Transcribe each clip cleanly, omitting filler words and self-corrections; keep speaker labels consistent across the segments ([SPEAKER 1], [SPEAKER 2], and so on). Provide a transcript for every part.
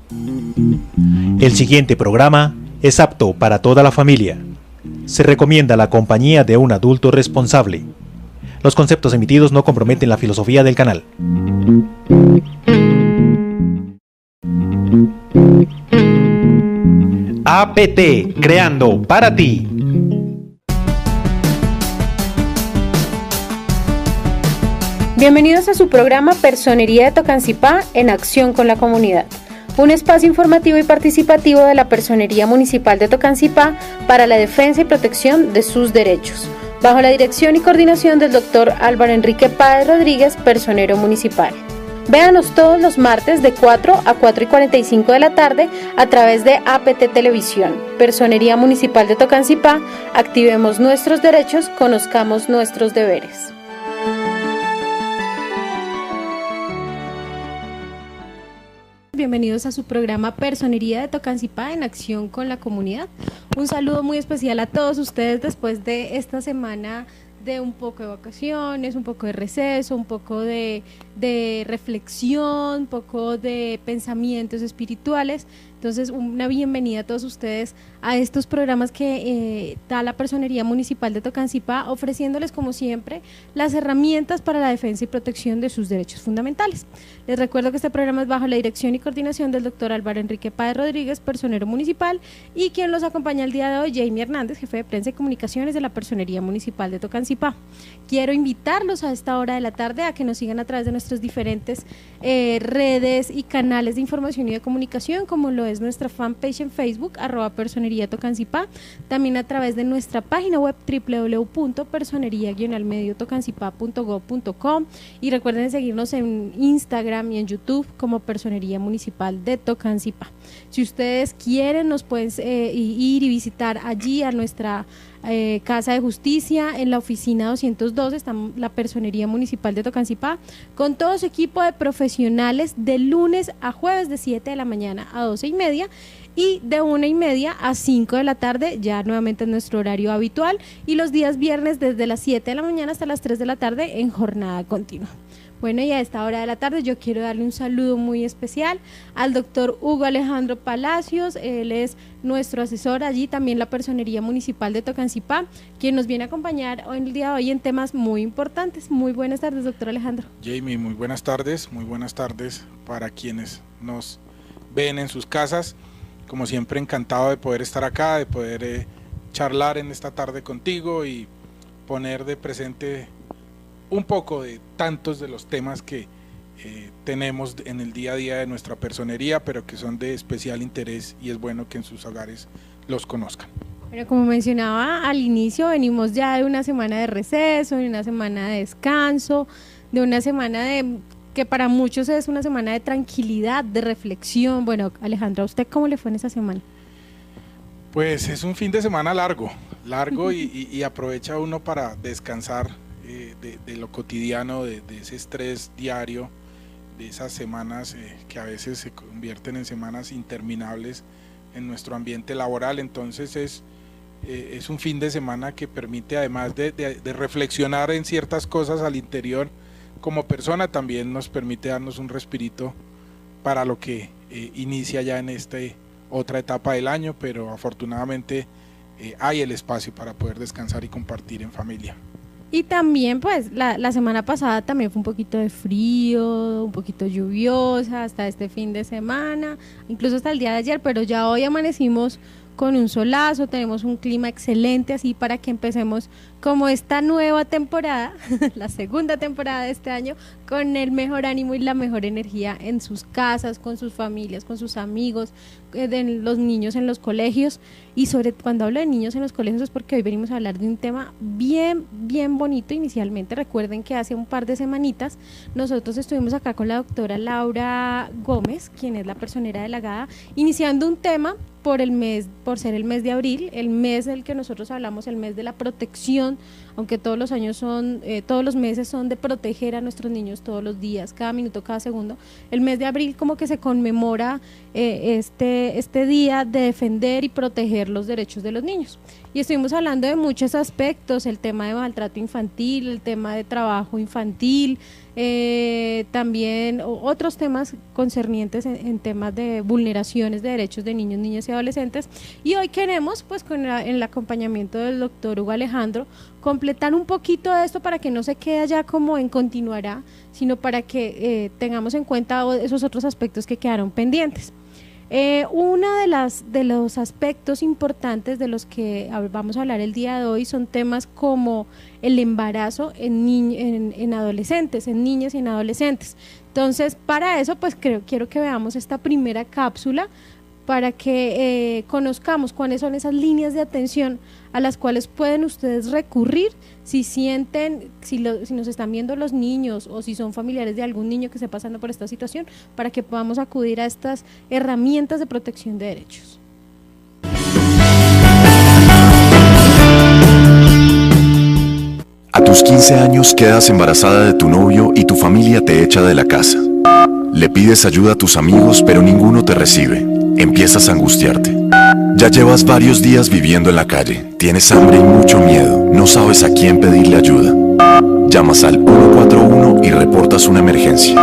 [SPEAKER 1] El siguiente programa es apto para toda la familia. Se recomienda la compañía de un adulto responsable. Los conceptos emitidos no comprometen la filosofía del canal. APT, creando para ti.
[SPEAKER 2] Bienvenidos a su programa Personería de Tocancipá en acción con la comunidad. Un espacio informativo y participativo de la Personería Municipal de Tocancipá para la defensa y protección de sus derechos, bajo la dirección y coordinación del Dr. Álvaro Enrique Páez Rodríguez, personero municipal. Véanos todos los martes de 4 a 4:45 de la tarde a través de APT Televisión. Personería Municipal de Tocancipá, activemos nuestros derechos, conozcamos nuestros deberes. Bienvenidos a su programa Personería de Tocancipá en acción con la comunidad. Un saludo muy especial a todos ustedes después de esta semana de un poco de vacaciones, un poco de receso, un poco de reflexión, un poco de pensamientos espirituales. Entonces, una bienvenida a todos ustedes a estos programas que da la Personería Municipal de Tocancipá, ofreciéndoles, como siempre, las herramientas para la defensa y protección de sus derechos fundamentales. Les recuerdo que este programa es bajo la dirección y coordinación del doctor Álvaro Enrique Páez Rodríguez, personero municipal, y quien los acompaña el día de hoy, Jamie Hernández, jefe de prensa y comunicaciones de la Personería Municipal de Tocancipá. Quiero invitarlos a esta hora de la tarde a que nos sigan a través de nuestras diferentes redes y canales de información y de comunicación, como lo es nuestra fanpage en Facebook, @personería Tocancipá, también a través de nuestra página web www.personería-mediotocancipá.gov.co, y recuerden seguirnos en Instagram y en YouTube como Personería Municipal de Tocancipá. Si ustedes quieren, nos pueden ir y visitar allí a nuestra Casa de Justicia, en la oficina 212 está la Personería Municipal de Tocancipá, con todo su equipo de profesionales de lunes a jueves de 7 de la mañana a 12:30 y de 1:30 a 5 de la tarde, ya nuevamente en nuestro horario habitual, y los días viernes desde las 7 de la mañana hasta las 3 de la tarde en jornada continua. Bueno, y a esta hora de la tarde yo quiero darle un saludo muy especial al doctor Hugo Alejandro Palacios. Él es nuestro asesor allí, también la Personería Municipal de Tocancipá, quien nos viene a acompañar hoy, el día de hoy, en temas muy importantes. Muy buenas tardes, doctor Alejandro.
[SPEAKER 3] Jamie, muy buenas tardes para quienes nos ven en sus casas. Como siempre, encantado de poder estar acá, de poder charlar en esta tarde contigo y poner de presente un poco de tantos de los temas que tenemos en el día a día de nuestra personería, pero que son de especial interés y es bueno que en sus hogares los conozcan.
[SPEAKER 2] Bueno, como mencionaba al inicio, venimos ya de una semana de receso, de una semana de descanso, de una semana que para muchos es una semana de tranquilidad, de reflexión. Bueno, Alejandra, ¿a usted cómo le fue en esa semana?
[SPEAKER 3] Pues es un fin de semana largo y aprovecha uno para descansar de lo cotidiano, de ese estrés diario, de esas semanas que a veces se convierten en semanas interminables en nuestro ambiente laboral. Entonces es un fin de semana que permite, además de reflexionar en ciertas cosas al interior como persona, también nos permite darnos un respirito para lo que inicia ya en esta otra etapa del año, pero afortunadamente hay el espacio para poder descansar y compartir en familia.
[SPEAKER 2] Y también pues la semana pasada también fue un poquito de frío, un poquito lluviosa hasta este fin de semana, incluso hasta el día de ayer, pero ya hoy amanecimos con un solazo, tenemos un clima excelente así para que empecemos como esta nueva temporada, la segunda temporada de este año, con el mejor ánimo y la mejor energía en sus casas, con sus familias, con sus amigos, de los niños en los colegios. Y cuando hablo de niños en los colegios es porque hoy venimos a hablar de un tema bien bonito. Inicialmente, recuerden que hace un par de semanitas nosotros estuvimos acá con la doctora Laura Gómez, quien es la personera de la GADA, iniciando un tema por ser el mes de abril, el mes del que nosotros hablamos, el mes de la protección, aunque todos los años todos los meses son de proteger a nuestros niños todos los días, cada minuto, cada segundo. El mes de abril como que se conmemora este día de defender y proteger los derechos de los niños. Y estuvimos hablando de muchos aspectos, el tema de maltrato infantil, el tema de trabajo infantil, también otros temas concernientes en temas de vulneraciones de derechos de niños, niñas y adolescentes. Y hoy queremos, pues con el acompañamiento del doctor Hugo Alejandro, completar un poquito de esto para que no se quede ya como en continuará, sino para que tengamos en cuenta esos otros aspectos que quedaron pendientes. Uno de los aspectos importantes de los que vamos a hablar el día de hoy son temas como el embarazo en adolescentes, en niñas y en adolescentes. Entonces, para eso, pues quiero que veamos esta primera cápsula para que conozcamos cuáles son esas líneas de atención a las cuales pueden ustedes recurrir si sienten, si nos están viendo los niños o si son familiares de algún niño que esté pasando por esta situación, para que podamos acudir a estas herramientas de protección de derechos.
[SPEAKER 4] A tus 15 años quedas embarazada de tu novio y tu familia te echa de la casa. Le pides ayuda a tus amigos, pero ninguno te recibe. Empiezas a angustiarte. Ya llevas varios días viviendo en la calle. Tienes hambre y mucho miedo. No sabes a quién pedirle ayuda. Llamas al 141 y reportas una emergencia.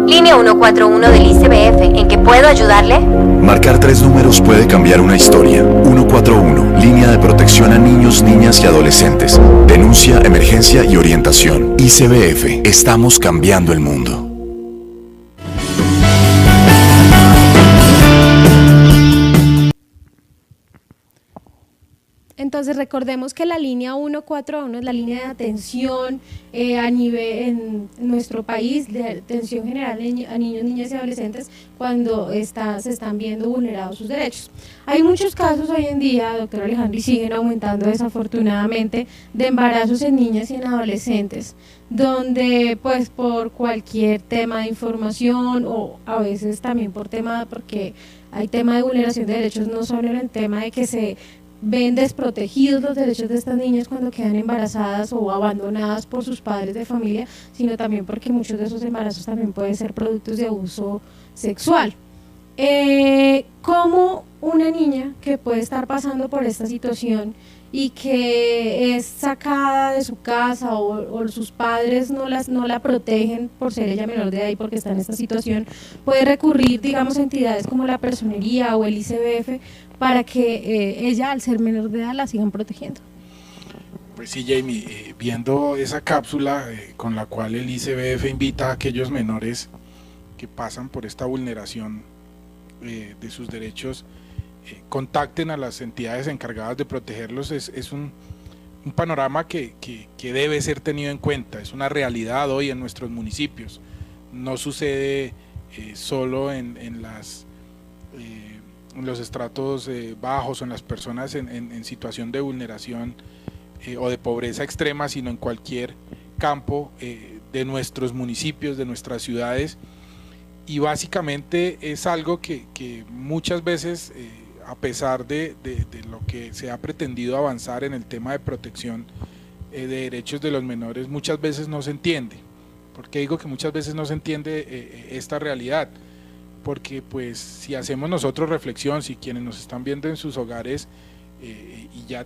[SPEAKER 5] Línea 141 del ICBF, ¿en qué puedo ayudarle?
[SPEAKER 4] Marcar 3 números puede cambiar una historia. 141, línea de protección a niños, niñas y adolescentes. Denuncia, emergencia y orientación. ICBF, estamos cambiando el mundo.
[SPEAKER 2] Entonces recordemos que la línea 141 es la línea de atención a nivel en nuestro país, de atención general a niños, niñas y adolescentes cuando se están viendo vulnerados sus derechos. Hay muchos casos hoy en día, doctor Alejandro, y siguen aumentando desafortunadamente, de embarazos en niñas y en adolescentes, donde pues por cualquier tema de información o a veces también porque hay tema de vulneración de derechos, no solo en el tema de que se ven desprotegidos los derechos de estas niñas cuando quedan embarazadas o abandonadas por sus padres de familia, sino también porque muchos de esos embarazos también pueden ser productos de abuso sexual. ¿Cómo una niña que puede estar pasando por esta situación y que es sacada de su casa o sus padres no la protegen por ser ella menor de edad y porque está en esta situación, puede recurrir, digamos, a entidades como la personería o el ICBF para que ella, al ser menor de edad, la sigan protegiendo?
[SPEAKER 3] Pues sí, Jamie, viendo esa cápsula con la cual el ICBF invita a aquellos menores que pasan por esta vulneración de sus derechos, contacten a las entidades encargadas de protegerlos, es un panorama que debe ser tenido en cuenta, es una realidad hoy en nuestros municipios, no sucede solo en los estratos bajos o en las personas en situación de vulneración o de pobreza extrema, sino en cualquier campo de nuestros municipios, de nuestras ciudades, y básicamente es algo que muchas veces a pesar de lo que se ha pretendido avanzar en el tema de protección de derechos de los menores, muchas veces no se entiende. ¿Por qué digo que muchas veces no se entiende esta realidad? Porque pues si hacemos nosotros reflexión, si quienes nos están viendo en sus hogares y ya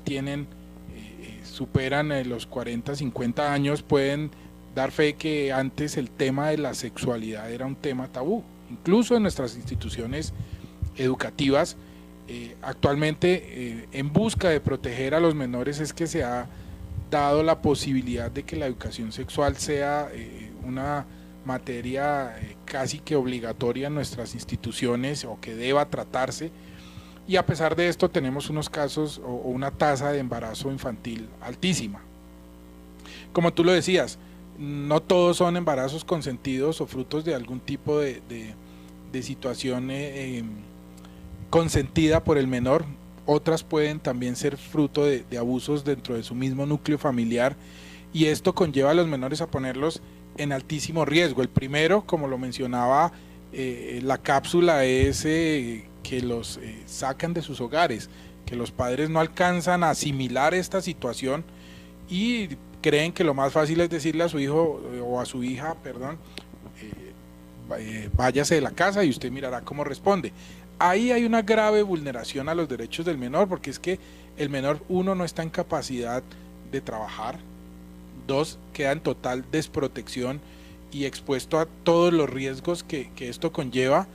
[SPEAKER 3] superan los 40, 50 años, pueden dar fe que antes el tema de la sexualidad era un tema tabú, incluso en nuestras instituciones educativas. Actualmente en busca de proteger a los menores es que se ha dado la posibilidad de que la educación sexual sea una materia casi que obligatoria en nuestras instituciones o que deba tratarse, y a pesar de esto tenemos unos casos o una tasa de embarazo infantil altísima. Como tú lo decías, no todos son embarazos consentidos o frutos de algún tipo de situación consentida por el menor, otras pueden también ser fruto de abusos dentro de su mismo núcleo familiar, y esto conlleva a los menores a ponerlos en altísimo riesgo. El primero, como lo mencionaba la cápsula, es que los sacan de sus hogares, que los padres no alcanzan a asimilar esta situación y creen que lo más fácil es decirle a su hijo o a su hija, váyase de la casa y usted mirará cómo responde. Ahí hay una grave vulneración a los derechos del menor, porque es que el menor, uno, no está en capacidad de trabajar, dos, queda en total desprotección, y expuesto a todos los riesgos que esto conlleva,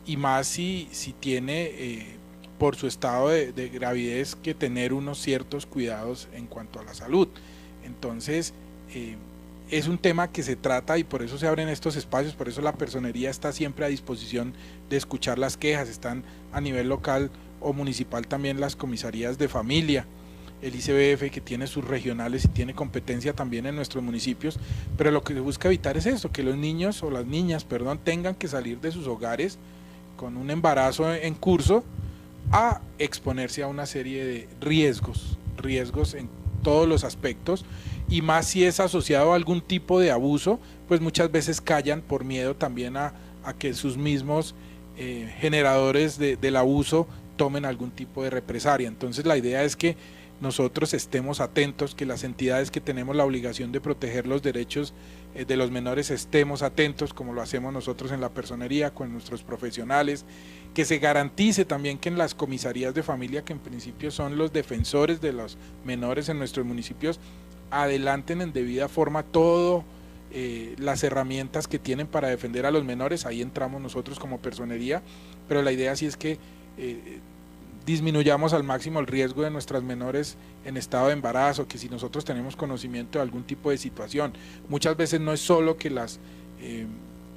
[SPEAKER 3] y más si tiene por su estado de gravidez que tener unos ciertos cuidados en cuanto a la salud. Entonces es un tema que se trata, y por eso se abren estos espacios, por eso la personería está siempre a disposición de escuchar las quejas. Están a nivel local o municipal también las comisarías de familia, el ICBF, que tiene sus regionales y tiene competencia también en nuestros municipios, pero lo que se busca evitar es esto, que los niños o las niñas, perdón, tengan que salir de sus hogares con un embarazo en curso a exponerse a una serie de riesgos en todos los aspectos, y más si es asociado a algún tipo de abuso, pues muchas veces callan por miedo también a que sus mismos generadores del abuso tomen algún tipo de represalia. Entonces la idea es que nosotros estemos atentos, que las entidades que tenemos la obligación de proteger los derechos de los menores estemos atentos, como lo hacemos nosotros en la personería con nuestros profesionales, que se garantice también que en las comisarías de familia, que en principio son los defensores de los menores en nuestros municipios, adelanten en debida forma todo las herramientas que tienen para defender a los menores. Ahí entramos nosotros como personería, pero la idea sí es que disminuyamos al máximo el riesgo de nuestras menores en estado de embarazo, que si nosotros tenemos conocimiento de algún tipo de situación, muchas veces no es solo que las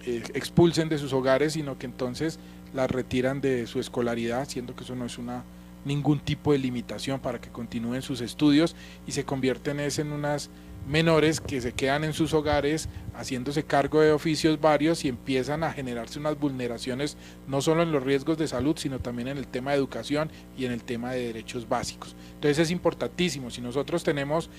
[SPEAKER 3] expulsen de sus hogares, sino que entonces las retiran de su escolaridad, siendo que eso no es ningún tipo de limitación para que continúen sus estudios, y se convierten en unas menores que se quedan en sus hogares haciéndose cargo de oficios varios, y empiezan a generarse unas vulneraciones no solo en los riesgos de salud, sino también en el tema de educación y en el tema de derechos básicos. Entonces es importantísimo, si nosotros tenemos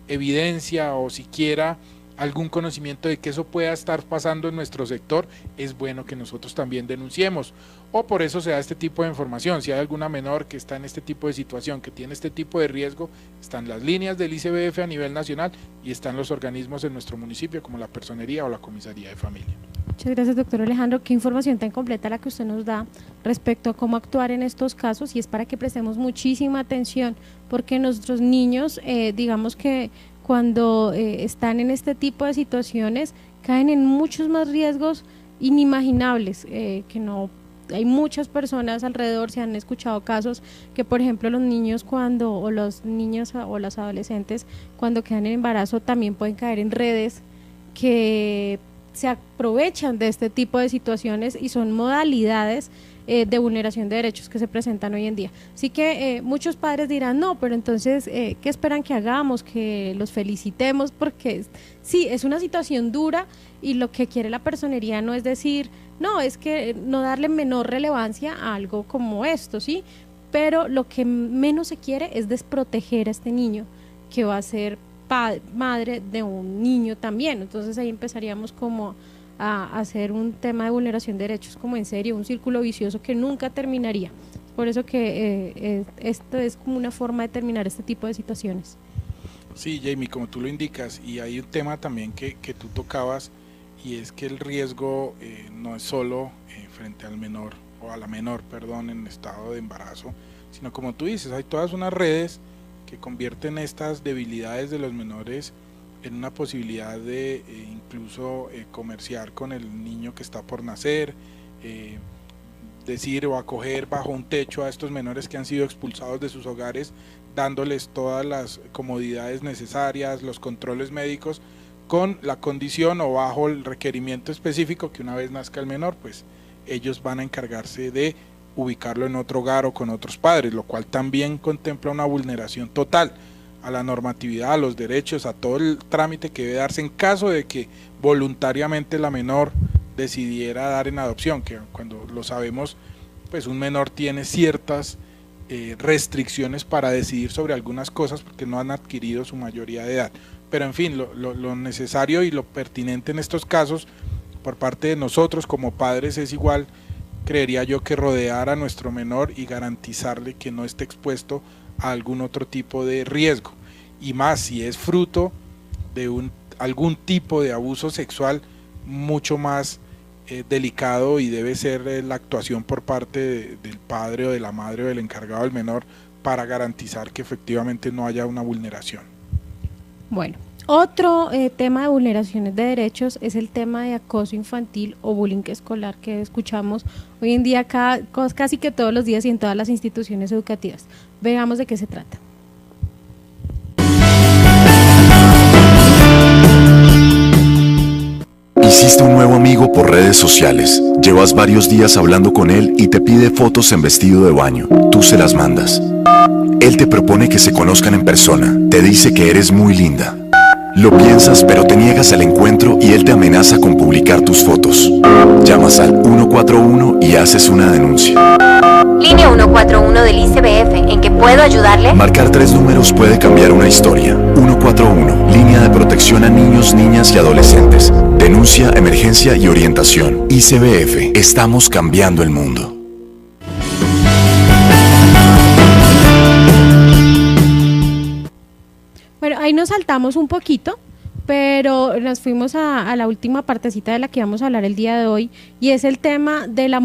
[SPEAKER 3] evidencia o siquiera algún conocimiento de que eso pueda estar pasando en nuestro sector, es bueno que nosotros también denunciemos, o por eso se da este tipo de información. Si hay alguna menor que está en este tipo de situación, que tiene este tipo de riesgo, están las líneas del ICBF a nivel nacional y están los organismos en nuestro municipio como la personería o la comisaría de familia.
[SPEAKER 2] Muchas gracias, doctor Alejandro. Qué información tan completa la que usted nos da respecto a cómo actuar en estos casos, y es para que prestemos muchísima atención, porque nuestros niños, digamos que cuando están en este tipo de situaciones, caen en muchos más riesgos inimaginables, que no hay muchas personas alrededor. Se han escuchado casos que, por ejemplo, los niños o los niños o los adolescentes cuando quedan en embarazo también pueden caer en redes que se aprovechan de este tipo de situaciones, y son modalidades de vulneración de derechos que se presentan hoy en día. Así que muchos padres dirán, no, pero entonces, ¿qué esperan que hagamos? Que los felicitemos, porque sí, es una situación dura, y lo que quiere la personería no es decir, no, es que no darle menor relevancia a algo como esto, ¿sí? Pero lo que menos se quiere es desproteger a este niño, que va a ser madre de un niño también. Entonces ahí empezaríamos como a hacer un tema de vulneración de derechos como en serio, un círculo vicioso que nunca terminaría. Por eso que esto es como una forma de terminar este tipo de situaciones.
[SPEAKER 3] Sí, Jamie, como tú lo indicas, y hay un tema también que tú tocabas, y es que el riesgo no es solo frente al menor, o a la menor, perdón, en estado de embarazo, sino como tú dices, hay todas unas redes que convierten estas debilidades de los menores en una posibilidad de incluso comerciar con el niño que está por nacer, decir o acoger bajo un techo a estos menores que han sido expulsados de sus hogares, dándoles todas las comodidades necesarias, los controles médicos, con la condición o bajo el requerimiento específico que una vez nazca el menor, pues ellos van a encargarse de ubicarlo en otro hogar o con otros padres, lo cual también contempla una vulneración total a la normatividad, a los derechos, a todo el trámite que debe darse en caso de que voluntariamente la menor decidiera dar en adopción, que cuando lo sabemos, pues un menor tiene ciertas restricciones para decidir sobre algunas cosas porque no han adquirido su mayoría de edad. Pero en fin, lo necesario y lo pertinente en estos casos por parte de nosotros como padres es igual, creería yo, que rodear a nuestro menor y garantizarle que no esté expuesto a algún otro tipo de riesgo, y más si es fruto de algún tipo de abuso sexual, mucho más delicado, y debe ser la actuación por parte del padre o de la madre o del encargado del menor para garantizar que efectivamente no haya una vulneración.
[SPEAKER 2] Bueno, Otro tema de vulneraciones de derechos es el tema de acoso infantil o bullying escolar que escuchamos hoy en día casi que todos los días y en todas las instituciones educativas. Veamos de qué se trata.
[SPEAKER 4] Hiciste un nuevo amigo por redes sociales. Llevas varios días hablando con él y te pide fotos en vestido de baño. Tú se las mandas. Él te propone que se conozcan en persona. Te dice que eres muy linda. Lo piensas, pero te niegas al encuentro y él te amenaza con publicar tus fotos. Llamas al 141 y haces una denuncia.
[SPEAKER 5] Línea 141 del ICBF, ¿en qué puedo ayudarle?
[SPEAKER 4] Marcar 3 números puede cambiar una historia. 141, línea de protección a niños, niñas y adolescentes. Denuncia, emergencia y orientación. ICBF, estamos cambiando el mundo.
[SPEAKER 2] Bueno, ahí nos saltamos un poquito, pero nos fuimos a la última partecita de la que vamos a hablar el día de hoy, y es el tema de las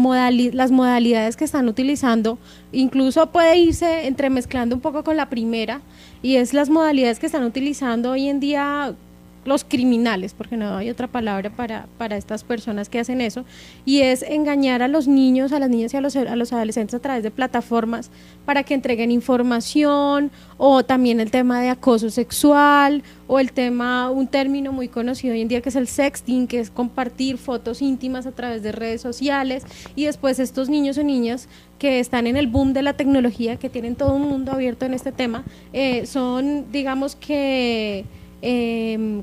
[SPEAKER 2] modalidades que están utilizando. Incluso puede irse entremezclando un poco con la primera, y es las modalidades que están utilizando hoy en día los criminales, porque no hay otra palabra para estas personas que hacen eso, y es engañar a los niños, a las niñas y a los adolescentes a través de plataformas para que entreguen información, o también el tema de acoso sexual, o un término muy conocido hoy en día que es el sexting, que es compartir fotos íntimas a través de redes sociales, y después estos niños o niñas que están en el boom de la tecnología, que tienen todo un mundo abierto en este tema, son, digamos que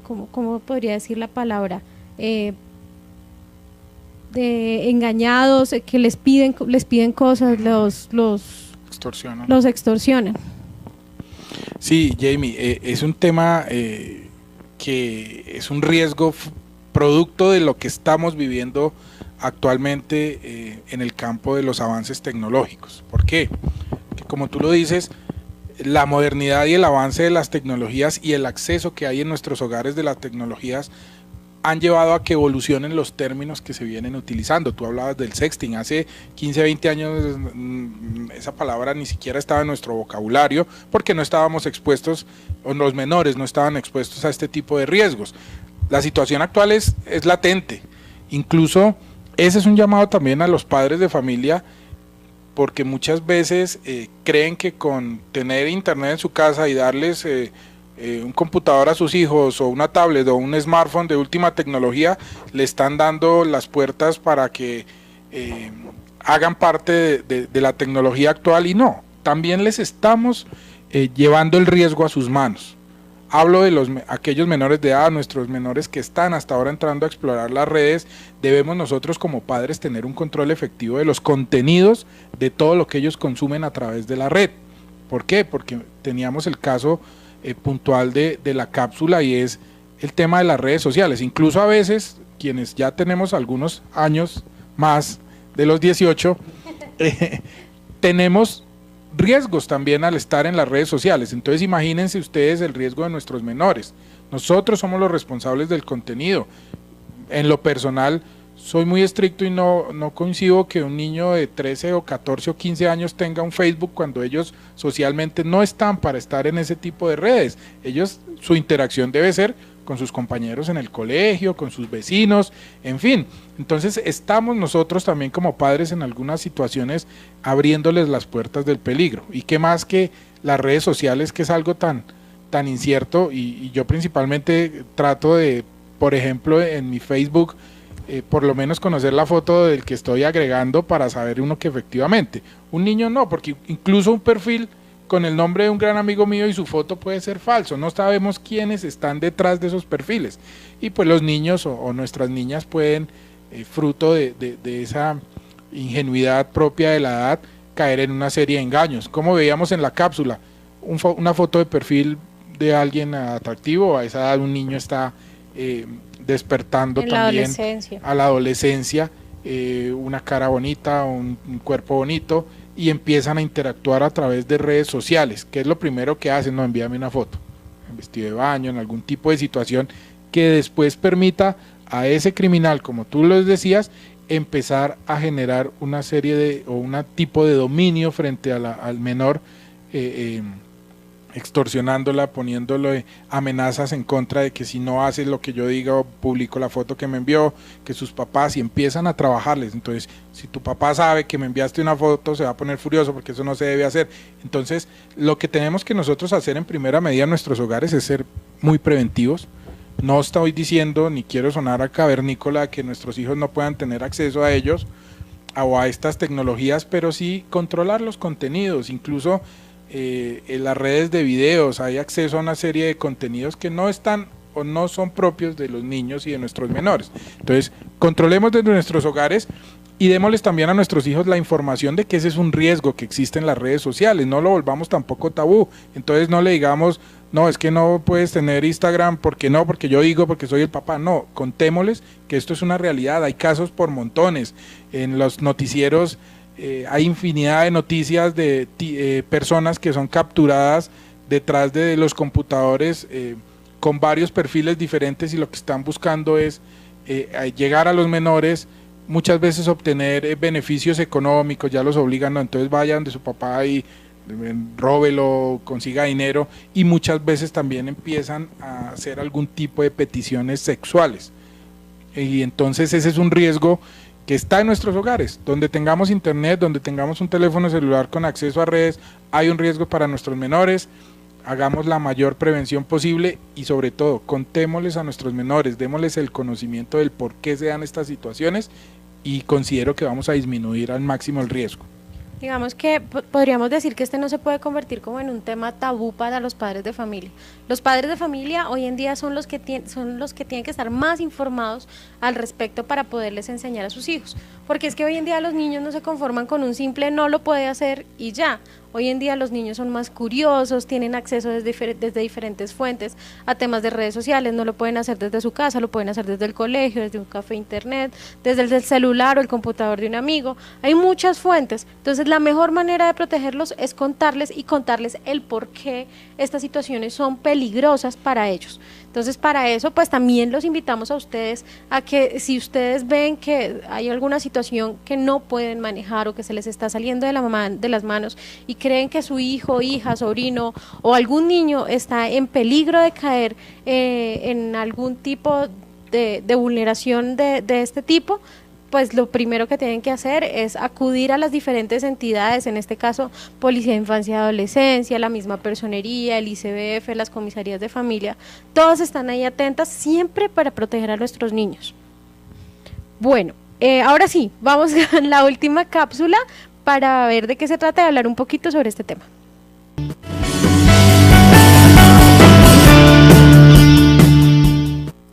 [SPEAKER 2] ¿cómo podría decir la palabra? De engañados, que les piden cosas, los extorsionan.
[SPEAKER 3] Sí, Jamie, es un tema que es un riesgo producto de lo que estamos viviendo actualmente en el campo de los avances tecnológicos. ¿Por qué? Que como tú lo dices, la modernidad y el avance de las tecnologías y el acceso que hay en nuestros hogares de las tecnologías han llevado a que evolucionen los términos que se vienen utilizando. Tú hablabas del sexting, hace 15, 20 años esa palabra ni siquiera estaba en nuestro vocabulario porque no estábamos expuestos, o los menores no estaban expuestos a este tipo de riesgos. La situación actual es latente, incluso ese es un llamado también a los padres de familia, porque muchas veces creen que con tener internet en su casa y darles un computador a sus hijos o una tablet o un smartphone de última tecnología, le están dando las puertas para que hagan parte de la tecnología actual, y no, también les estamos llevando el riesgo a sus manos. Hablo de aquellos menores de edad, nuestros menores que están hasta ahora entrando a explorar las redes. Debemos nosotros como padres tener un control efectivo de los contenidos, de todo lo que ellos consumen a través de la red. ¿Por qué? Porque teníamos el caso puntual de la cápsula, y es el tema de las redes sociales. Incluso a veces, quienes ya tenemos algunos años más de los 18, tenemos riesgos también al estar en las redes sociales. Entonces imagínense ustedes el riesgo de nuestros menores. Nosotros somos los responsables del contenido. En lo personal soy muy estricto y no coincido que un niño de 13 o 14 o 15 años tenga un Facebook cuando ellos socialmente no están para estar en ese tipo de redes. Su interacción debe ser con sus compañeros en el colegio, con sus vecinos, en fin. Entonces estamos nosotros también como padres en algunas situaciones abriéndoles las puertas del peligro. Y qué más que las redes sociales, que es algo tan incierto, y yo principalmente trato de, por ejemplo, en mi Facebook, por lo menos conocer la foto del que estoy agregando para saber uno que efectivamente. Un niño no, porque incluso un perfil con el nombre de un gran amigo mío y su foto puede ser falso. No sabemos quiénes están detrás de esos perfiles. Y pues los niños o nuestras niñas pueden, fruto de esa ingenuidad propia de la edad, caer en una serie de engaños. Como veíamos en la cápsula, una foto de perfil de alguien atractivo, a esa edad un niño está despertando también a la adolescencia, una cara bonita, un cuerpo bonito, y empiezan a interactuar a través de redes sociales. ¿Qué es lo primero que hacen? No, envíame una foto, en vestido de baño, en algún tipo de situación que después permita a ese criminal, como tú lo decías, empezar a generar una serie de, o un tipo de dominio frente a al menor, extorsionándola, poniéndole amenazas en contra de que si no haces lo que yo diga o publico la foto que me envió, que sus papás, y empiezan a trabajarles. Entonces, si tu papá sabe que me enviaste una foto, se va a poner furioso porque eso no se debe hacer. Entonces, lo que tenemos que nosotros hacer en primera medida en nuestros hogares es ser muy preventivos. No estoy diciendo, ni quiero sonar a cavernícola, que nuestros hijos no puedan tener acceso a ellos o a estas tecnologías, pero sí controlar los contenidos. Incluso en las redes de videos hay acceso a una serie de contenidos que no están o no son propios de los niños y de nuestros menores. Entonces, controlemos desde nuestros hogares y démosles también a nuestros hijos la información de que ese es un riesgo que existe en las redes sociales. No lo volvamos tampoco tabú. Entonces no le digamos, no, es que no puedes tener Instagram, porque no, porque yo digo, porque soy el papá. No, contémosles que esto es una realidad. Hay casos por montones. En los noticieros hay infinidad de noticias de personas que son capturadas detrás de los computadores con varios perfiles diferentes, y lo que están buscando es llegar a los menores, muchas veces obtener beneficios económicos. Ya los obligan, no, entonces vayan de su papá y róbelo, consiga dinero, y muchas veces también empiezan a hacer algún tipo de peticiones sexuales, y entonces ese es un riesgo que está en nuestros hogares. Donde tengamos internet, donde tengamos un teléfono celular con acceso a redes, hay un riesgo para nuestros menores. Hagamos la mayor prevención posible y sobre todo contémosles a nuestros menores, démosles el conocimiento del por qué se dan estas situaciones, y considero que vamos a disminuir al máximo el riesgo.
[SPEAKER 2] Digamos que podríamos decir que este no se puede convertir como en un tema tabú para los padres de familia. Los padres de familia hoy en día son los que tienen que estar más informados al respecto para poderles enseñar a sus hijos, porque es que hoy en día los niños no se conforman con un simple no lo puede hacer y ya. Hoy en día los niños son más curiosos, tienen acceso desde diferentes fuentes a temas de redes sociales. No lo pueden hacer desde su casa, lo pueden hacer desde el colegio, desde un café internet, desde el celular o el computador de un amigo. Hay muchas fuentes. Entonces la mejor manera de protegerlos es contarles el por qué estas situaciones son peligrosas para ellos. Entonces para eso pues también los invitamos a ustedes a que si ustedes ven que hay alguna situación que no pueden manejar o que se les está saliendo de las manos y creen que su hijo, hija, sobrino o algún niño está en peligro de caer en algún tipo de vulneración de este tipo, pues lo primero que tienen que hacer es acudir a las diferentes entidades, en este caso Policía de Infancia y Adolescencia, la misma Personería, el ICBF, las comisarías de familia. Todas están ahí atentas siempre para proteger a nuestros niños. Bueno, ahora sí, vamos a la última cápsula para ver de qué se trata y hablar un poquito sobre este tema.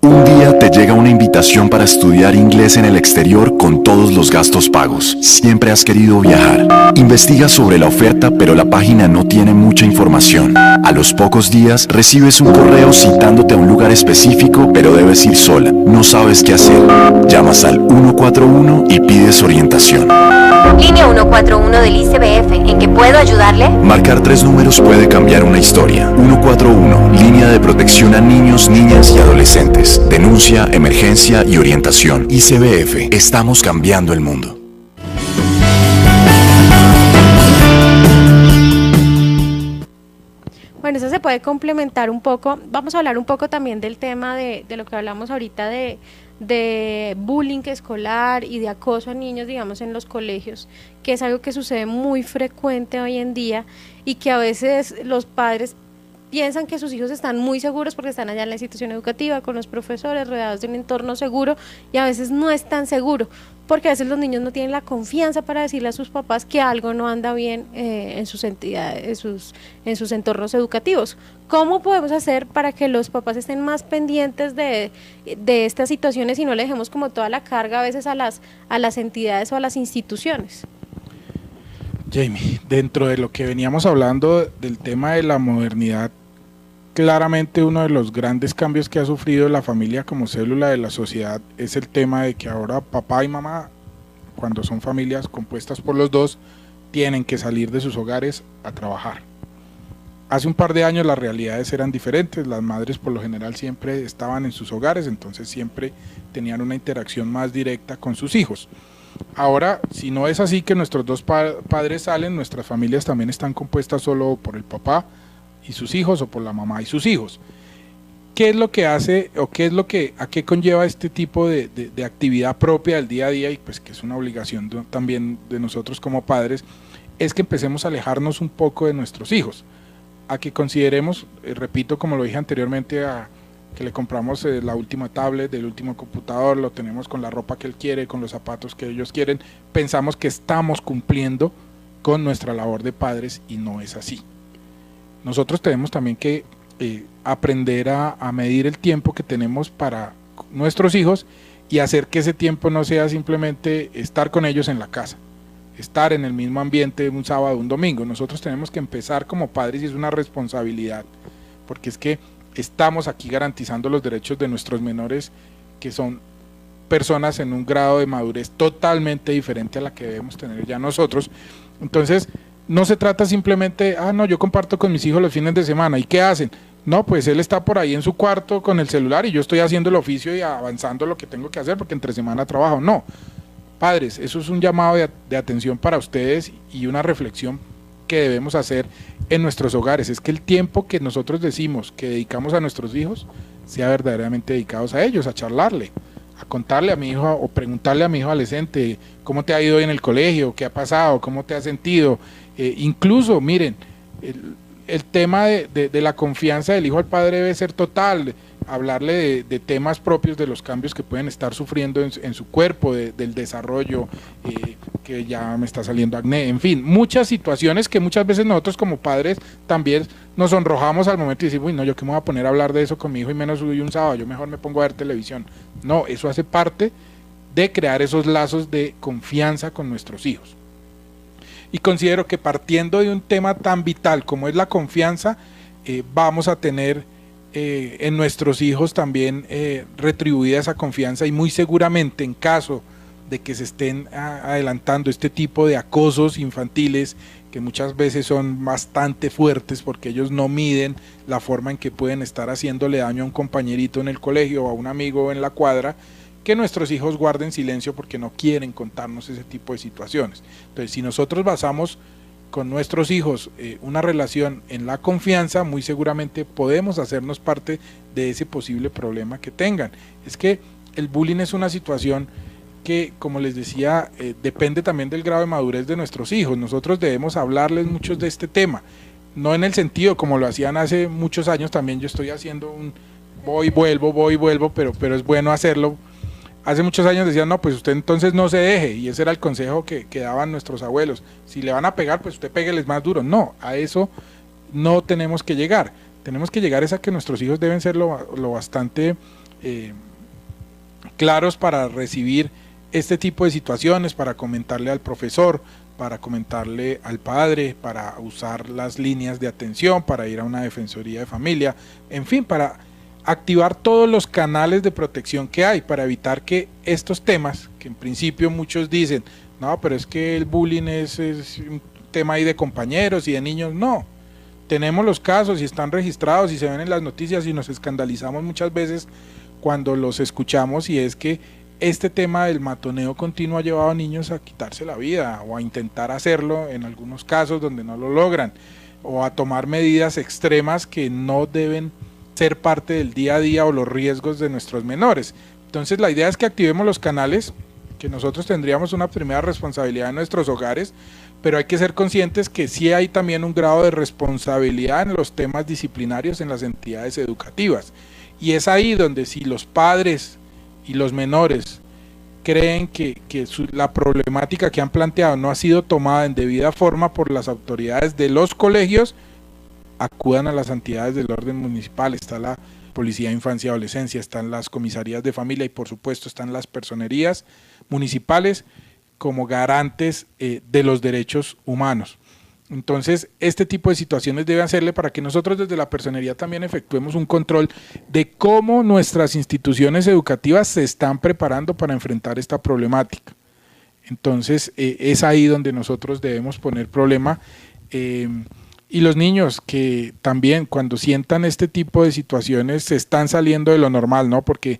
[SPEAKER 4] Un día te llega una invitación para estudiar inglés en el exterior con todos los gastos pagos. Siempre has querido viajar. Investigas sobre la oferta, pero la página no tiene mucha información. A los pocos días recibes un correo citándote a un lugar específico, pero debes ir sola. No sabes qué hacer. Llamas al 141 y pides orientación.
[SPEAKER 5] Línea 141 del ICBF, ¿en qué puedo ayudarle?
[SPEAKER 4] Marcar 3 números puede cambiar una historia. 141, línea de protección a niños, niñas y adolescentes. Denuncia, emergencia y orientación. ICBF, estamos cambiando el mundo.
[SPEAKER 2] Bueno, eso se puede complementar un poco. Vamos a hablar un poco también del tema de lo que hablamos ahorita de bullying escolar y de acoso a niños, digamos, en los colegios, que es algo que sucede muy frecuente hoy en día y que a veces los padres piensan que sus hijos están muy seguros porque están allá en la institución educativa con los profesores, rodeados de un entorno seguro, y a veces no es tan seguro, porque a veces los niños no tienen la confianza para decirle a sus papás que algo no anda bien en sus entidades, en sus entornos educativos. ¿Cómo podemos hacer para que los papás estén más pendientes de estas situaciones y no le dejemos como toda la carga a veces a las entidades o a las instituciones?
[SPEAKER 3] Jamie, dentro de lo que veníamos hablando del tema de la modernidad, claramente uno de los grandes cambios que ha sufrido la familia como célula de la sociedad es el tema de que ahora papá y mamá, cuando son familias compuestas por los dos, tienen que salir de sus hogares a trabajar. Hace un par de años las realidades eran diferentes, las madres por lo general siempre estaban en sus hogares, entonces siempre tenían una interacción más directa con sus hijos. Ahora, si no es así que nuestros dos padres salen, nuestras familias también están compuestas solo por el papá y sus hijos o por la mamá y sus hijos. ¿Qué es lo que hace o a qué conlleva este tipo de actividad propia del día a día y pues que es una obligación también de nosotros como padres? Es que empecemos a alejarnos un poco de nuestros hijos, a que consideremos, repito como lo dije anteriormente, que le compramos la última tablet, el último computador, lo tenemos con la ropa que él quiere, con los zapatos que ellos quieren, pensamos que estamos cumpliendo con nuestra labor de padres y no es así. Nosotros tenemos también que aprender a medir el tiempo que tenemos para nuestros hijos y hacer que ese tiempo no sea simplemente estar con ellos en la casa, estar en el mismo ambiente un sábado, un domingo. Nosotros tenemos que empezar como padres y es una responsabilidad, porque es que estamos aquí garantizando los derechos de nuestros menores, que son personas en un grado de madurez totalmente diferente a la que debemos tener ya nosotros. Entonces, no se trata simplemente, no, yo comparto con mis hijos los fines de semana, ¿y qué hacen? No, pues él está por ahí en su cuarto con el celular y yo estoy haciendo el oficio y avanzando lo que tengo que hacer porque entre semana trabajo. No, padres, eso es un llamado de atención para ustedes y una reflexión que debemos hacer en nuestros hogares. Es que el tiempo que nosotros decimos que dedicamos a nuestros hijos sea verdaderamente dedicados a ellos, a charlarle, a contarle a mi hijo o preguntarle a mi hijo adolescente cómo te ha ido hoy en el colegio, qué ha pasado, cómo te has sentido. Incluso, miren, el tema de la confianza del hijo al padre debe ser total, hablarle de temas propios de los cambios que pueden estar sufriendo en su cuerpo, del desarrollo, que ya me está saliendo acné, en fin, muchas situaciones que muchas veces nosotros como padres también nos sonrojamos al momento y decimos, uy, no, yo qué me voy a poner a hablar de eso con mi hijo y menos hoy un sábado, yo mejor me pongo a ver televisión. No, eso hace parte de crear esos lazos de confianza con nuestros hijos. Y considero que partiendo de un tema tan vital como es la confianza, vamos a tener en nuestros hijos también retribuida esa confianza y muy seguramente en caso de que se estén adelantando este tipo de acosos infantiles que muchas veces son bastante fuertes porque ellos no miden la forma en que pueden estar haciéndole daño a un compañerito en el colegio o a un amigo en la cuadra, que nuestros hijos guarden silencio porque no quieren contarnos ese tipo de situaciones. Entonces, si nosotros basamos con nuestros hijos una relación en la confianza, muy seguramente podemos hacernos parte de ese posible problema que tengan. Es que el bullying es una situación que, como les decía, depende también del grado de madurez de nuestros hijos. Nosotros debemos hablarles mucho de este tema, no en el sentido como lo hacían hace muchos años. También yo estoy haciendo un voy y vuelvo, pero es bueno hacerlo. Hace muchos años decían, no, pues usted entonces no se deje, y ese era el consejo que daban nuestros abuelos. Si le van a pegar, pues usted pégueles más duro. No, a eso no tenemos que llegar. Tenemos que llegar a que nuestros hijos deben ser lo bastante claros para recibir este tipo de situaciones, para comentarle al profesor, para comentarle al padre, para usar las líneas de atención, para ir a una defensoría de familia, en fin, para activar todos los canales de protección que hay para evitar que estos temas, que en principio muchos dicen, no, pero es que el bullying es un tema ahí de compañeros y de niños. No, tenemos los casos y están registrados y se ven en las noticias y nos escandalizamos muchas veces cuando los escuchamos, y es que este tema del matoneo continuo ha llevado a niños a quitarse la vida o a intentar hacerlo en algunos casos donde no lo logran, o a tomar medidas extremas que no deben ser parte del día a día o los riesgos de nuestros menores. Entonces la idea es que activemos los canales, que nosotros tendríamos una primera responsabilidad en nuestros hogares, pero hay que ser conscientes que sí hay también un grado de responsabilidad en los temas disciplinarios en las entidades educativas, y es ahí donde si los padres y los menores creen que la problemática que han planteado no ha sido tomada en debida forma por las autoridades de los colegios, acudan a las entidades del orden municipal. Está la Policía de Infancia y Adolescencia, están las comisarías de familia y por supuesto están las personerías municipales como garantes de los derechos humanos. Entonces este tipo de situaciones debe hacerle para que nosotros desde la personería también efectuemos un control de cómo nuestras instituciones educativas se están preparando para enfrentar esta problemática. Entonces es ahí donde nosotros debemos poner problema. Y los niños que también cuando sientan este tipo de situaciones se están saliendo de lo normal, ¿no? Porque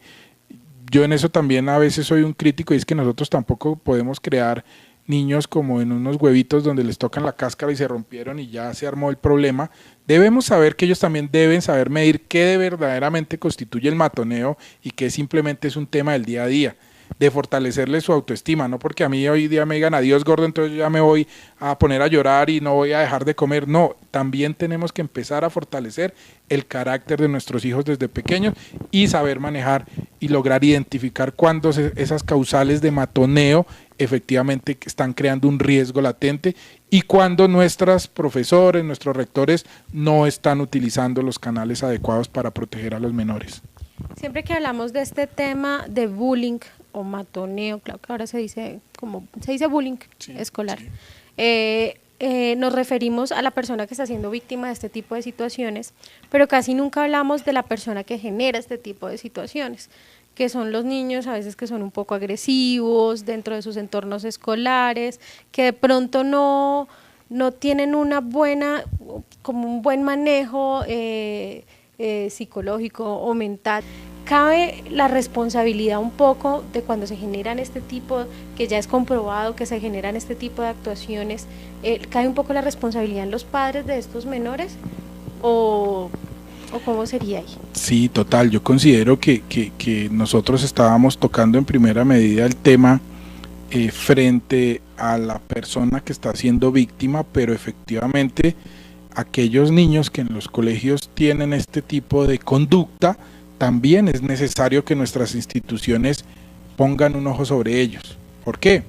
[SPEAKER 3] yo en eso también a veces soy un crítico, y es que nosotros tampoco podemos crear niños como en unos huevitos donde les tocan la cáscara y se rompieron y ya se armó el problema. Debemos saber que ellos también deben saber medir qué de verdaderamente constituye el matoneo y qué simplemente es un tema del día a día, de fortalecerle su autoestima, no porque a mí hoy día me digan adiós gordo, entonces yo ya me voy a poner a llorar y no voy a dejar de comer. No, también tenemos que empezar a fortalecer el carácter de nuestros hijos desde pequeños y saber manejar y lograr identificar cuándo esas causales de matoneo efectivamente están creando un riesgo latente y cuando nuestros profesores, nuestros rectores no están utilizando los canales adecuados para proteger a los menores.
[SPEAKER 2] Siempre que hablamos de este tema de bullying o matoneo, claro que ahora se dice bullying escolar, nos referimos a la persona que está siendo víctima de este tipo de situaciones, pero casi nunca hablamos de la persona que genera este tipo de situaciones, que son los niños a veces que son un poco agresivos dentro de sus entornos escolares, que de pronto no tienen un buen manejo psicológico o mental. Cabe la responsabilidad un poco de cuando se generan este tipo, que ya es comprobado que se generan este tipo de actuaciones, cae un poco la responsabilidad en los padres de estos menores o cómo sería ahí.
[SPEAKER 3] Sí, total, yo considero que nosotros estábamos tocando en primera medida el tema frente a la persona que está siendo víctima, pero efectivamente aquellos niños que en los colegios tienen este tipo de conducta, también es necesario que nuestras instituciones pongan un ojo sobre ellos. ¿Por qué?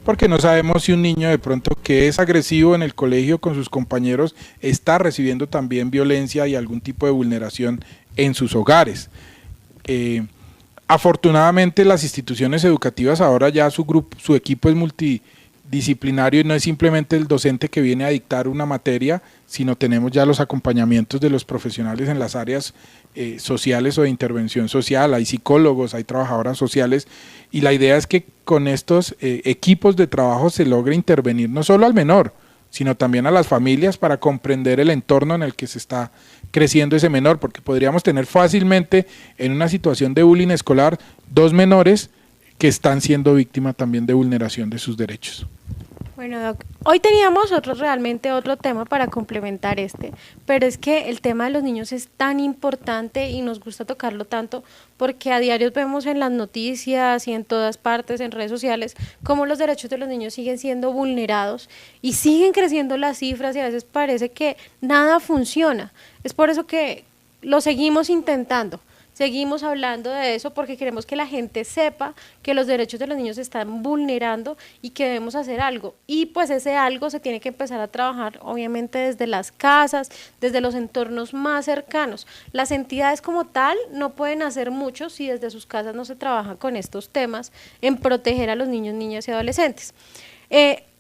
[SPEAKER 3] Porque no sabemos si un niño de pronto que es agresivo en el colegio con sus compañeros está recibiendo también violencia y algún tipo de vulneración en sus hogares. Afortunadamente las instituciones educativas ahora ya su equipo es multidisciplinario y no es simplemente el docente que viene a dictar una materia, sino tenemos ya los acompañamientos de los profesionales en las áreas sociales o de intervención social, hay psicólogos, hay trabajadoras sociales y la idea es que con estos equipos de trabajo se logre intervenir no solo al menor, sino también a las familias para comprender el entorno en el que se está creciendo ese menor, porque podríamos tener fácilmente en una situación de bullying escolar 2 menores que están siendo víctimas también de vulneración de sus derechos.
[SPEAKER 2] Bueno, Doc, hoy teníamos otro tema para complementar pero es que el tema de los niños es tan importante y nos gusta tocarlo tanto porque a diario vemos en las noticias y en todas partes, en redes sociales, cómo los derechos de los niños siguen siendo vulnerados y siguen creciendo las cifras y a veces parece que nada funciona. Es por eso que lo seguimos intentando. Seguimos hablando de eso porque queremos que la gente sepa que los derechos de los niños se están vulnerando y que debemos hacer algo. Y pues ese algo se tiene que empezar a trabajar obviamente desde las casas, desde los entornos más cercanos. Las entidades como tal no pueden hacer mucho si desde sus casas no se trabaja con estos temas en proteger a los niños, niñas y adolescentes.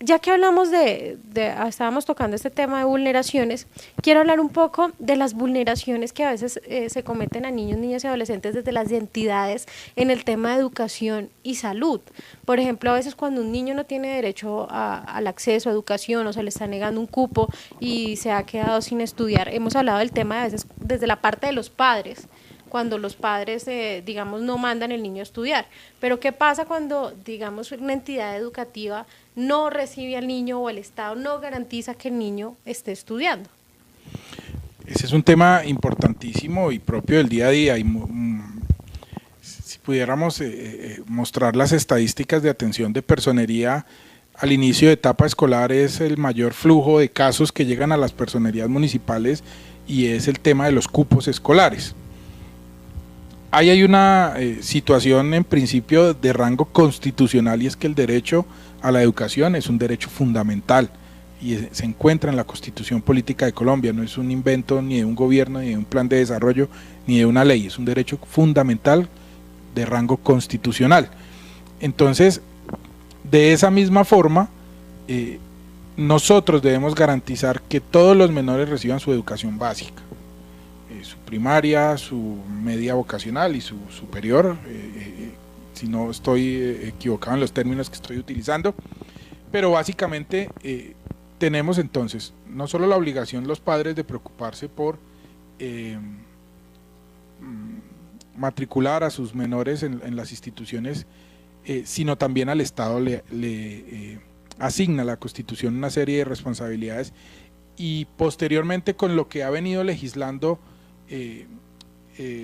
[SPEAKER 2] Ya que hablamos estábamos tocando este tema de vulneraciones, quiero hablar un poco de las vulneraciones que a veces se cometen a niños, niñas y adolescentes desde las entidades en el tema de educación y salud. Por ejemplo, a veces cuando un niño no tiene derecho al acceso a educación o se le está negando un cupo y se ha quedado sin estudiar, hemos hablado del tema de a veces desde la parte de los padres, cuando los padres, digamos, no mandan el niño a estudiar. Pero ¿qué pasa cuando, digamos, una entidad educativa no recibe al niño o el Estado no garantiza que el niño esté estudiando?
[SPEAKER 3] Ese es un tema importantísimo y propio del día a día. Y, si pudiéramos mostrar las estadísticas de atención de personería al inicio de etapa escolar, es el mayor flujo de casos que llegan a las personerías municipales y es el tema de los cupos escolares. Ahí hay una situación en principio de rango constitucional y es que el derecho a la educación es un derecho fundamental y se encuentra en la Constitución Política de Colombia, no es un invento ni de un gobierno, ni de un plan de desarrollo, ni de una ley, es un derecho fundamental de rango constitucional. Entonces, de esa misma forma, nosotros debemos garantizar que todos los menores reciban su educación básica. Su primaria, su media vocacional y su superior, si no estoy equivocado en los términos que estoy utilizando, pero básicamente tenemos entonces no solo la obligación los padres de preocuparse por matricular a sus menores en las instituciones, sino también al Estado le asigna la Constitución una serie de responsabilidades, y posteriormente con lo que ha venido legislando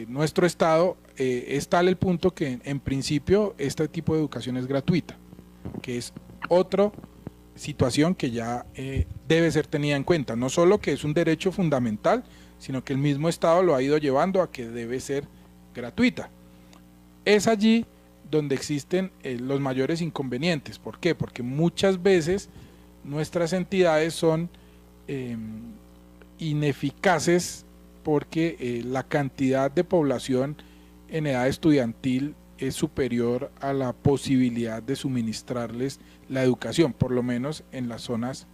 [SPEAKER 3] nuestro Estado, es tal el punto que en principio este tipo de educación es gratuita, que es otra situación que ya debe ser tenida en cuenta, no solo que es un derecho fundamental, sino que el mismo Estado lo ha ido llevando a que debe ser gratuita. Es allí donde existen los mayores inconvenientes. ¿Por qué? Porque muchas veces nuestras entidades son ineficaces porque la cantidad de población en edad estudiantil es superior a la posibilidad de suministrarles la educación, por lo menos en las zonas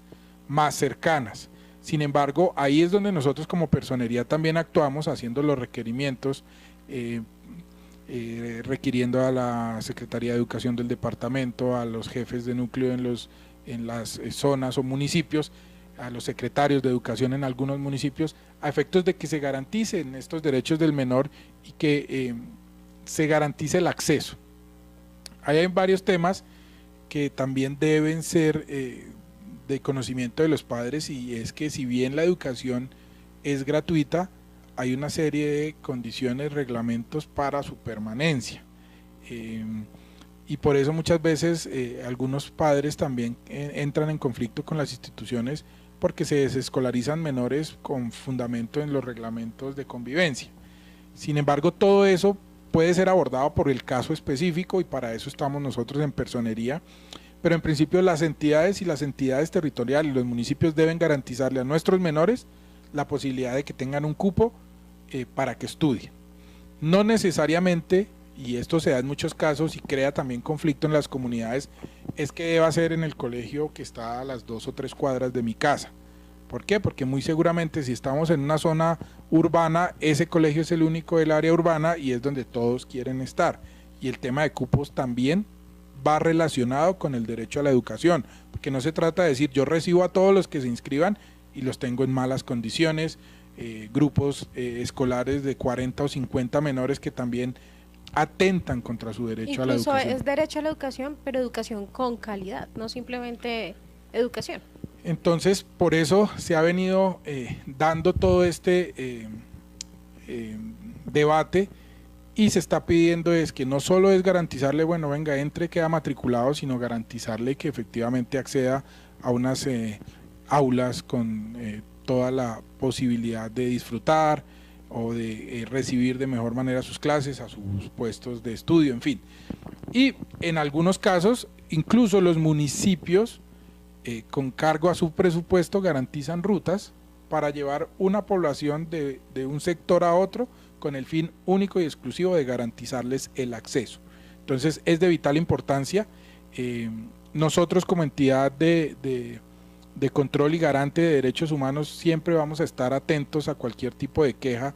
[SPEAKER 3] más cercanas. Sin embargo, ahí es donde nosotros como personería también actuamos haciendo los requerimientos, requiriendo a la Secretaría de Educación del departamento, a los jefes de núcleo en las zonas o municipios, a los secretarios de educación en algunos municipios, a efectos de que se garanticen estos derechos del menor y que se garantice el acceso. Ahí hay varios temas que también deben ser de conocimiento de los padres, y es que si bien la educación es gratuita, hay una serie de condiciones, reglamentos para su permanencia, y por eso muchas veces algunos padres también entran en conflicto con las instituciones porque se desescolarizan menores con fundamento en los reglamentos de convivencia. Sin embargo, todo eso puede ser abordado por el caso específico, y para eso estamos nosotros en personería, pero en principio las entidades territoriales, los municipios deben garantizarle a nuestros menores la posibilidad de que tengan un cupo para que estudien. No necesariamente, y esto se da en muchos casos y crea también conflicto en las comunidades, es que deba ser en el colegio que está a las 2 o 3 cuadras de mi casa. ¿Por qué? Porque muy seguramente si estamos en una zona urbana, ese colegio es el único del área urbana y es donde todos quieren estar. Y el tema de cupos también va relacionado con el derecho a la educación, porque no se trata de decir yo recibo a todos los que se inscriban y los tengo en malas condiciones, grupos escolares de 40 o 50 menores que también atentan contra su derecho a la educación.
[SPEAKER 2] Incluso es derecho a la educación, pero educación con calidad, no simplemente educación.
[SPEAKER 3] Entonces, por eso se ha venido dando todo este debate, y se está pidiendo es que no solo es garantizarle, bueno, venga, entre, queda matriculado, sino garantizarle que efectivamente acceda a unas aulas con toda la posibilidad de disfrutar o de recibir de mejor manera sus clases, a sus puestos de estudio, en fin. Y en algunos casos, incluso los municipios, con cargo a su presupuesto, garantizan rutas para llevar una población de un sector a otro con el fin único y exclusivo de garantizarles el acceso. Entonces es de vital importancia. Nosotros como entidad de control y garante de derechos humanos siempre vamos a estar atentos a cualquier tipo de queja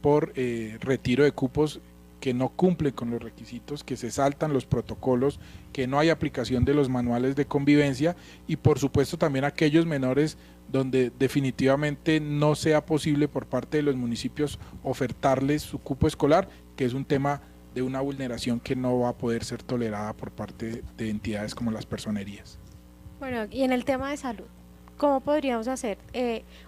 [SPEAKER 3] por retiro de cupos que no cumplen con los requisitos, que se saltan los protocolos, que no hay aplicación de los manuales de convivencia, y por supuesto también aquellos menores donde definitivamente no sea posible por parte de los municipios ofertarles su cupo escolar, que es un tema de una vulneración que no va a poder ser tolerada por parte de entidades como las personerías.
[SPEAKER 2] Bueno, y en el tema de salud, ¿cómo podríamos hacer?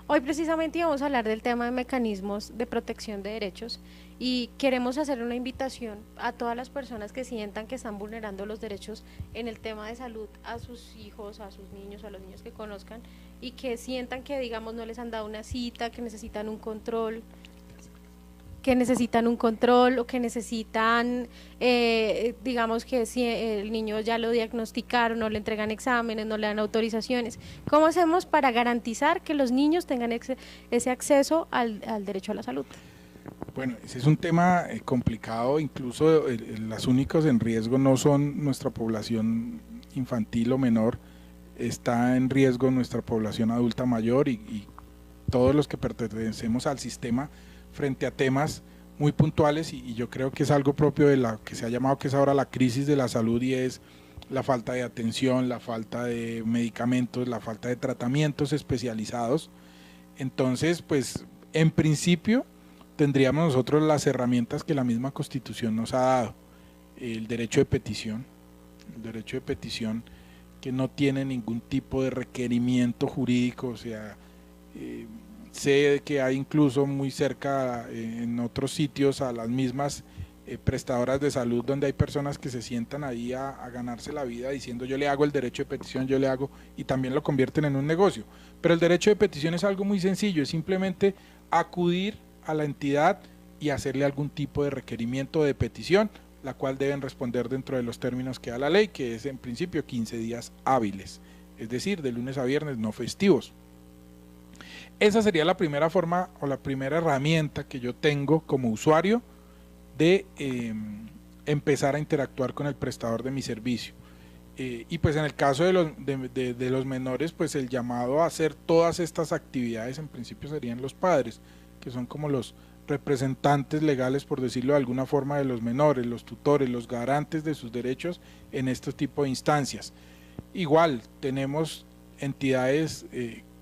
[SPEAKER 2] Hoy precisamente íbamos a hablar del tema de mecanismos de protección de derechos, y queremos hacer una invitación a todas las personas que sientan que están vulnerando los derechos en el tema de salud a sus hijos, a sus niños, a los niños que conozcan, y que sientan que, digamos, no les han dado una cita, que necesitan un control, o que necesitan, digamos que si el niño ya lo diagnosticaron, no le entregan exámenes, no le dan autorizaciones. ¿Cómo hacemos para garantizar que los niños tengan ese acceso al derecho a la salud?
[SPEAKER 3] Bueno, ese es un tema complicado. Incluso las únicos en riesgo no son nuestra población infantil o menor, está en riesgo nuestra población adulta mayor y todos los que pertenecemos al sistema frente a temas muy puntuales, y yo creo que es algo propio de la que se ha llamado, que es ahora la crisis de la salud, y es la falta de atención, la falta de medicamentos, la falta de tratamientos especializados. Entonces, pues en principio tendríamos nosotros las herramientas que la misma Constitución nos ha dado, el derecho de petición que no tiene ningún tipo de requerimiento jurídico, o sea, sé que hay incluso muy cerca en otros sitios a las mismas prestadoras de salud donde hay personas que se sientan ahí a ganarse la vida diciendo yo le hago el derecho de petición, yo le hago, y también lo convierten en un negocio. Pero el derecho de petición es algo muy sencillo, es simplemente acudir a la entidad y hacerle algún tipo de requerimiento de petición, la cual deben responder dentro de los términos que da la ley, que es en principio 15 días hábiles, es decir, de lunes a viernes, no festivos. Esa sería la primera forma o la primera herramienta que yo tengo como usuario de empezar a interactuar con el prestador de mi servicio. Y pues en el caso de los menores, pues el llamado a hacer todas estas actividades en principio serían los padres, que son como los representantes legales, por decirlo de alguna forma, de los menores, los tutores, los garantes de sus derechos en este tipo de instancias. Igual tenemos entidades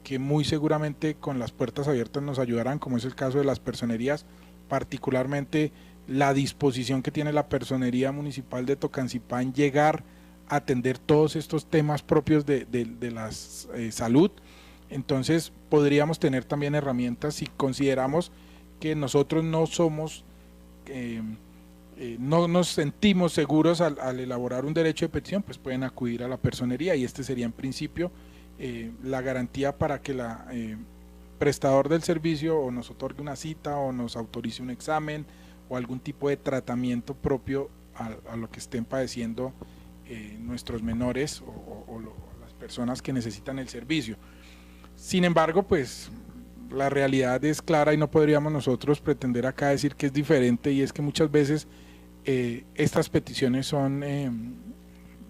[SPEAKER 3] que muy seguramente con las puertas abiertas nos ayudarán, como es el caso de las personerías, particularmente la disposición que tiene la Personería Municipal de Tocancipá en llegar a atender todos estos temas propios de la salud. Entonces podríamos tener también herramientas si consideramos que nosotros no somos, no nos sentimos seguros al elaborar un derecho de petición, pues pueden acudir a la personería y este sería en principio la garantía para que la prestador del servicio o nos otorgue una cita o nos autorice un examen o algún tipo de tratamiento propio a lo que estén padeciendo nuestros menores o las personas que necesitan el servicio. Sin embargo, pues la realidad es clara y no podríamos nosotros pretender acá decir que es diferente, y es que muchas veces estas peticiones son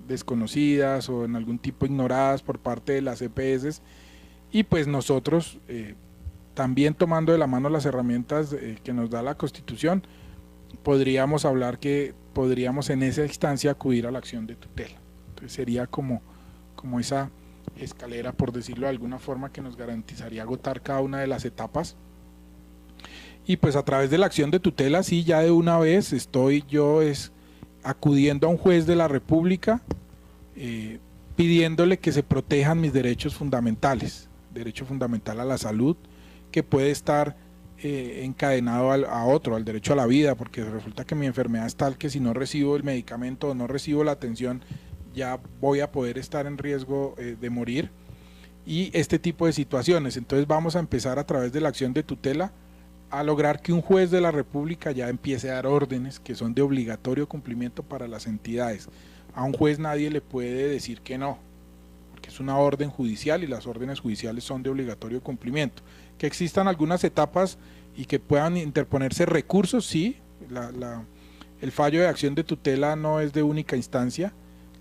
[SPEAKER 3] desconocidas o en algún tipo ignoradas por parte de las EPS, y pues nosotros también tomando de la mano las herramientas que nos da la Constitución, podríamos hablar que podríamos en esa instancia acudir a la acción de tutela. Entonces sería como esa escalera, por decirlo de alguna forma, que nos garantizaría agotar cada una de las etapas. Y pues a través de la acción de tutela, sí, ya de una vez estoy yo acudiendo a un juez de la República pidiéndole que se protejan mis derechos fundamentales, derecho fundamental a la salud, que puede estar encadenado a otro, al derecho a la vida, porque resulta que mi enfermedad es tal que si no recibo el medicamento o no recibo la atención, ya voy a poder estar en riesgo de morir, y este tipo de situaciones. Entonces vamos a empezar a través de la acción de tutela a lograr que un juez de la República ya empiece a dar órdenes que son de obligatorio cumplimiento para las entidades. A un juez nadie le puede decir que no, porque es una orden judicial y las órdenes judiciales son de obligatorio cumplimiento. Que existan algunas etapas y que puedan interponerse recursos, sí, el fallo de acción de tutela no es de única instancia,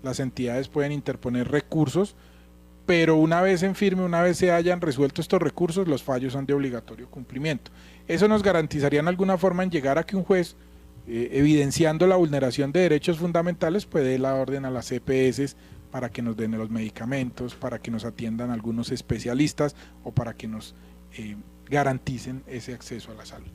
[SPEAKER 3] las entidades pueden interponer recursos, pero una vez en firme, una vez se hayan resuelto estos recursos, los fallos son de obligatorio cumplimiento. Eso nos garantizaría en alguna forma en llegar a que un juez, evidenciando la vulneración de derechos fundamentales, pues dé la orden a las EPS para que nos den los medicamentos, para que nos atiendan algunos especialistas o para que nos garanticen ese acceso a la salud.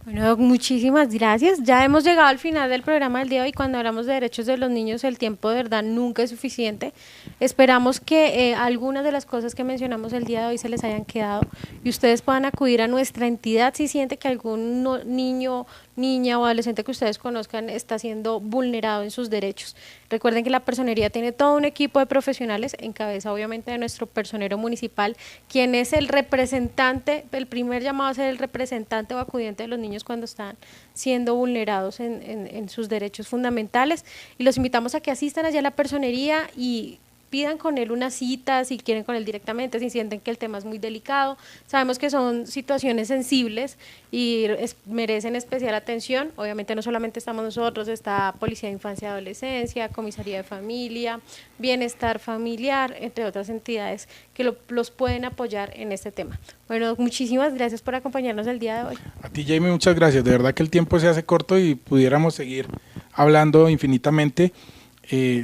[SPEAKER 2] Bueno, muchísimas gracias. Ya hemos llegado al final del programa del día de hoy. Cuando hablamos de derechos de los niños, el tiempo de verdad nunca es suficiente. Esperamos que algunas de las cosas que mencionamos el día de hoy se les hayan quedado y ustedes puedan acudir a nuestra entidad si siente que algún niño, niña o adolescente que ustedes conozcan está siendo vulnerado en sus derechos. Recuerden que la personería tiene todo un equipo de profesionales, en cabeza obviamente de nuestro personero municipal, quien es el representante, el primer llamado a ser el representante o acudiente de los niños cuando están siendo vulnerados en sus derechos fundamentales, y los invitamos a que asistan allá a la personería y pidan con él una cita, si quieren con él directamente, si sienten que el tema es muy delicado. Sabemos que son situaciones sensibles y merecen especial atención. Obviamente no solamente estamos nosotros, está Policía de Infancia y Adolescencia, Comisaría de Familia, Bienestar Familiar, entre otras entidades que los pueden apoyar en este tema. Bueno, muchísimas gracias por acompañarnos el día de hoy.
[SPEAKER 3] A ti, Jamie, muchas gracias. De verdad que el tiempo se hace corto y pudiéramos seguir hablando infinitamente.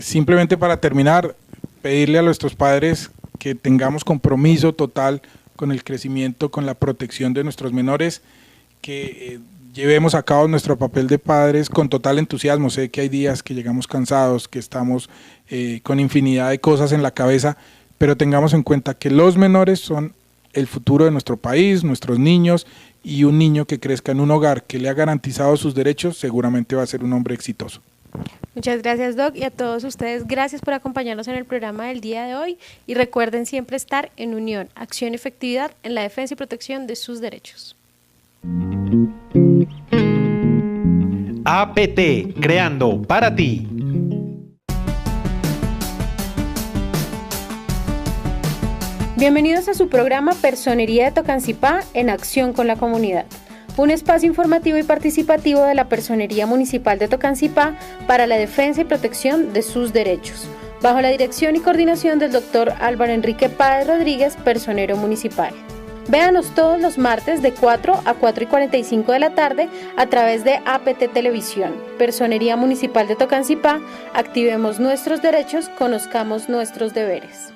[SPEAKER 3] Simplemente para terminar, pedirle a nuestros padres que tengamos compromiso total con el crecimiento, con la protección de nuestros menores, que llevemos a cabo nuestro papel de padres con total entusiasmo. Sé que hay días que llegamos cansados, que estamos con infinidad de cosas en la cabeza, pero tengamos en cuenta que los menores son el futuro de nuestro país, nuestros niños, y un niño que crezca en un hogar que le ha garantizado sus derechos seguramente va a ser un hombre exitoso.
[SPEAKER 2] Muchas gracias, Doc, y a todos ustedes, gracias por acompañarnos en el programa del día de hoy, y recuerden siempre estar en unión, acción y efectividad en la defensa y protección de sus derechos.
[SPEAKER 1] APT, creando para ti.
[SPEAKER 2] Bienvenidos a su programa Personería de Tocancipá en acción con la comunidad. Un espacio informativo y participativo de la Personería Municipal de Tocancipá para la defensa y protección de sus derechos, bajo la dirección y coordinación del Dr. Álvaro Enrique Páez Rodríguez, personero municipal. Véanos todos los martes de 4 a 4:45 de la tarde a través de APT Televisión. Personería Municipal de Tocancipá, activemos nuestros derechos, conozcamos nuestros deberes.